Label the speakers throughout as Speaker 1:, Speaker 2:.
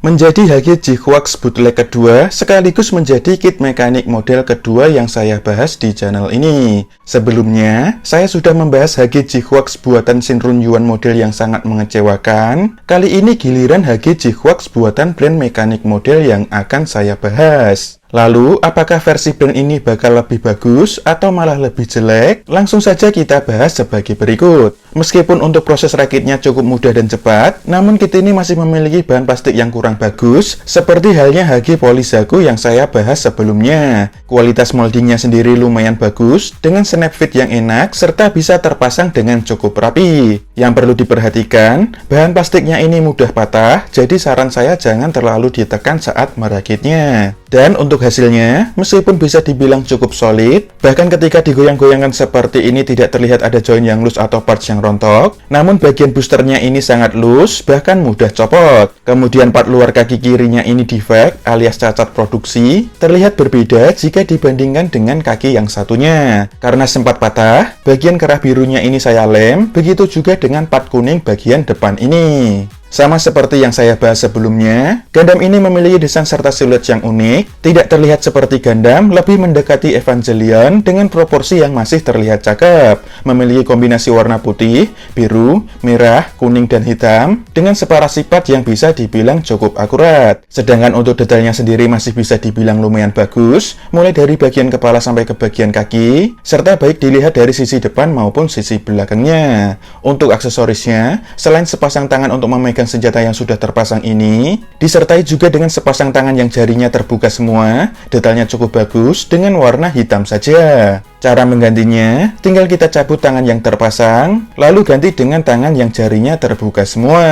Speaker 1: Menjadi Hage G-Quarks bootleg kedua, sekaligus menjadi kit mekanik model kedua yang saya bahas di channel ini. Sebelumnya, saya sudah membahas Hage G-Quarks buatan Shinrun Yuan model yang sangat mengecewakan. Kali ini giliran Hage G-Quarks buatan brand mekanik model yang akan saya bahas. Lalu, apakah versi brand ini bakal lebih bagus atau malah lebih jelek? Langsung saja kita bahas sebagai berikut. Meskipun untuk proses rakitnya cukup mudah dan cepat, namun kit ini masih memiliki bahan plastik yang kurang bagus, seperti halnya Hage Polizaku yang saya bahas sebelumnya. Kualitas moldingnya sendiri lumayan bagus, dengan snap fit yang enak, serta bisa terpasang dengan cukup rapi. Yang perlu diperhatikan, bahan plastiknya ini mudah patah, jadi saran saya jangan terlalu ditekan saat merakitnya. Dan untuk hasilnya, meskipun bisa dibilang cukup solid, bahkan ketika digoyang-goyangkan seperti ini tidak terlihat ada join yang loose atau parts yang rontok, namun bagian boosternya ini sangat loose, bahkan mudah copot. Kemudian part luar kaki kirinya ini defect alias cacat produksi, terlihat berbeda jika dibandingkan dengan kaki yang satunya. Karena sempat patah, bagian kerah birunya ini saya lem, begitu juga dengan part kuning bagian depan ini. Sama seperti yang saya bahas sebelumnya, Gundam ini memiliki desain serta siluet yang unik, tidak terlihat seperti Gundam, lebih mendekati Evangelion dengan proporsi yang masih terlihat cakep. Memiliki kombinasi warna putih, biru, merah, kuning, dan hitam, dengan separah sifat yang bisa dibilang cukup akurat. Sedangkan untuk detailnya sendiri masih bisa dibilang lumayan bagus, mulai dari bagian kepala sampai ke bagian kaki, serta baik dilihat dari sisi depan maupun sisi belakangnya. Untuk aksesorisnya, selain sepasang tangan untuk memegang senjata yang sudah terpasang ini, disertai juga dengan sepasang tangan yang jarinya terbuka semua, detailnya cukup bagus dengan warna hitam saja. Cara menggantinya, tinggal kita cabut tangan yang terpasang, lalu ganti dengan tangan yang jarinya terbuka semua.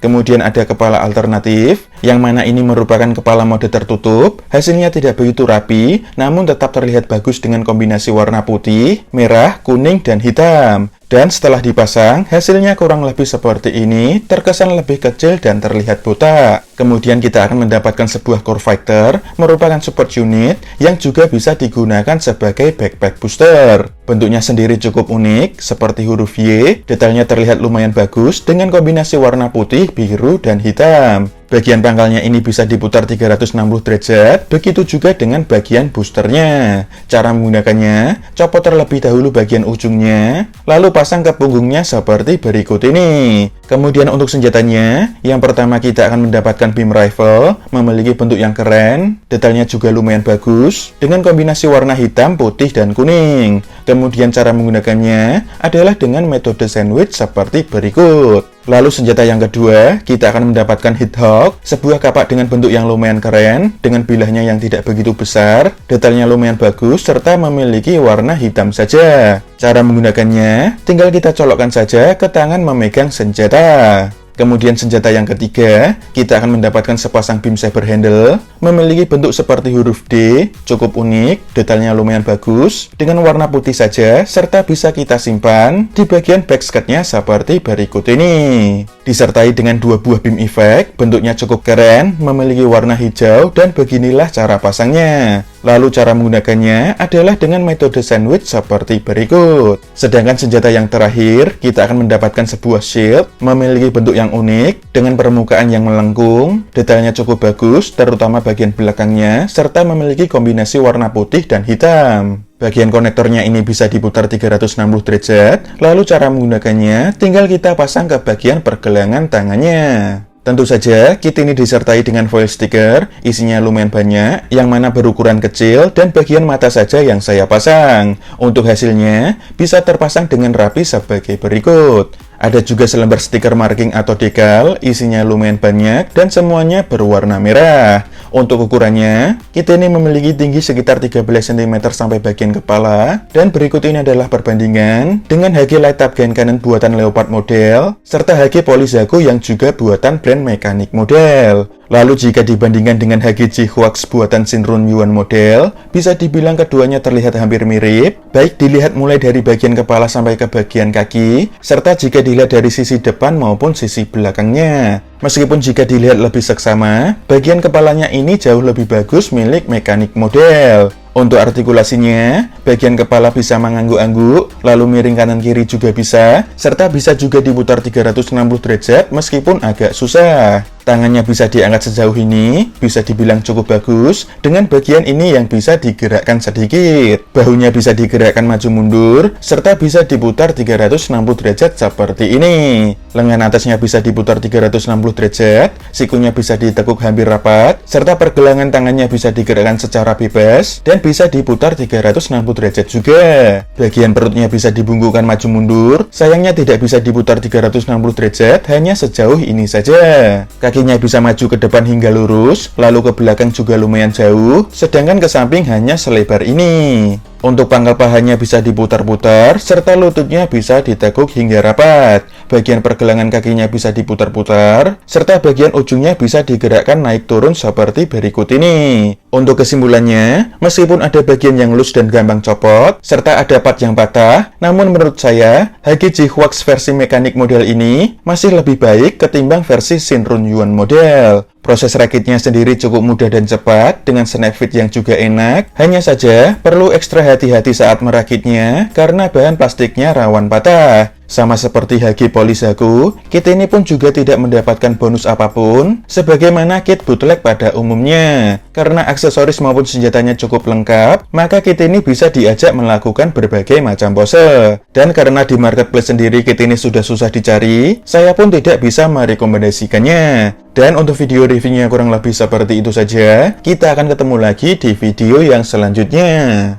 Speaker 1: Kemudian ada kepala alternatif, yang mana ini merupakan kepala mode tertutup, hasilnya tidak begitu rapi, namun tetap terlihat bagus dengan kombinasi warna putih, merah, kuning, dan hitam. Dan setelah dipasang, hasilnya kurang lebih seperti ini, terkesan lebih kecil dan terlihat botak. Kemudian kita akan mendapatkan sebuah core fighter, merupakan support unit, yang juga bisa digunakan sebagai backpack booster. Bentuknya sendiri cukup unik, seperti huruf Y, detailnya terlihat lumayan bagus, dengan kombinasi warna putih, biru, dan hitam. Bagian pangkalnya ini bisa diputar 360 derajat, begitu juga dengan bagian boosternya. Cara menggunakannya, copot terlebih dahulu bagian ujungnya, lalu pasang ke punggungnya seperti berikut ini. Kemudian untuk senjatanya, yang pertama kita akan mendapatkan beam rifle, memiliki bentuk yang keren, detailnya juga lumayan bagus, dengan kombinasi warna hitam, putih, dan kuning. Kemudian cara menggunakannya adalah dengan metode sandwich seperti berikut. Lalu senjata yang kedua, kita akan mendapatkan Hithawk, sebuah kapak dengan bentuk yang lumayan keren, dengan bilahnya yang tidak begitu besar, detailnya lumayan bagus, serta memiliki warna hitam saja. Cara menggunakannya, tinggal kita colokkan saja ke tangan memegang senjata. Kemudian senjata yang ketiga, kita akan mendapatkan sepasang beam saber handle, memiliki bentuk seperti huruf D, cukup unik, detailnya lumayan bagus, dengan warna putih saja, serta bisa kita simpan di bagian backskirtnya seperti berikut ini. Disertai dengan dua buah beam effect, bentuknya cukup keren, memiliki warna hijau, dan beginilah cara pasangnya. Lalu cara menggunakannya adalah dengan metode sandwich seperti berikut. Sedangkan senjata yang terakhir, kita akan mendapatkan sebuah shield, memiliki bentuk yang unik, dengan permukaan yang melengkung, detailnya cukup bagus, terutama bagian belakangnya, serta memiliki kombinasi warna putih dan hitam. Bagian konektornya ini bisa diputar 360 derajat, lalu cara menggunakannya, tinggal kita pasang ke bagian pergelangan tangannya. Tentu saja, kit ini disertai dengan foil stiker, isinya lumayan banyak, yang mana berukuran kecil, dan bagian mata saja yang saya pasang. Untuk hasilnya, bisa terpasang dengan rapi sebagai berikut. Ada juga selembar stiker marking atau dekal, isinya lumayan banyak, dan semuanya berwarna merah. Untuk ukurannya, kit ini memiliki tinggi sekitar 13 cm sampai bagian kepala, dan berikut ini adalah perbandingan dengan Hage Light Up Gun Cannon buatan Leopard model, serta Hage Polizaku yang juga buatan brand mekanik model. Lalu jika dibandingkan dengan Hage G-Quarks buatan Shinrun Yuan model, bisa dibilang keduanya terlihat hampir mirip, baik dilihat mulai dari bagian kepala sampai ke bagian kaki, serta jika dilihat dari sisi depan maupun sisi belakangnya. Meskipun jika dilihat lebih seksama, bagian kepalanya ini jauh lebih bagus milik mekanik model. Untuk artikulasinya, bagian kepala bisa mengangguk-angguk, lalu miring kanan kiri juga bisa, serta bisa juga diputar 360 derajat meskipun agak susah. Tangannya bisa diangkat sejauh ini, bisa dibilang cukup bagus. Dengan bagian ini yang bisa digerakkan sedikit. Bahunya bisa digerakkan maju mundur, serta bisa diputar 360 derajat seperti ini. Lengan atasnya bisa diputar 360 derajat, sikunya bisa ditekuk hampir rapat, serta pergelangan tangannya bisa digerakkan secara bebas, dan bisa diputar 360 derajat juga. Bagian perutnya bisa dibungkukkan maju mundur, sayangnya tidak bisa diputar 360 derajat, hanya sejauh ini saja. Kakinya bisa maju ke depan hingga lurus, lalu ke belakang juga lumayan jauh, sedangkan ke samping hanya selebar ini. Untuk pangkal pahanya bisa diputar-putar, serta lututnya bisa ditekuk hingga rapat. Bagian pergelangan kakinya bisa diputar-putar, serta bagian ujungnya bisa digerakkan naik turun seperti berikut ini. Untuk kesimpulannya, meskipun ada bagian yang loose dan gampang copot, serta ada part yang patah, namun menurut saya, Hagi G-Hwax versi mekanik model ini masih lebih baik ketimbang versi Shinrun Yuan model. Proses rakitnya sendiri cukup mudah dan cepat, dengan snap fit yang juga enak. Hanya saja, perlu ekstra hati-hati saat merakitnya, karena bahan plastiknya rawan patah. Sama seperti Hagi Polisaku, kit ini pun juga tidak mendapatkan bonus apapun, sebagaimana kit bootleg pada umumnya. Karena aksesoris maupun senjatanya cukup lengkap, maka kit ini bisa diajak melakukan berbagai macam pose. Dan karena di marketplace sendiri kit ini sudah susah dicari, saya pun tidak bisa merekomendasikannya. Dan untuk video reviewnya kurang lebih seperti itu saja. Kita akan ketemu lagi di video yang selanjutnya.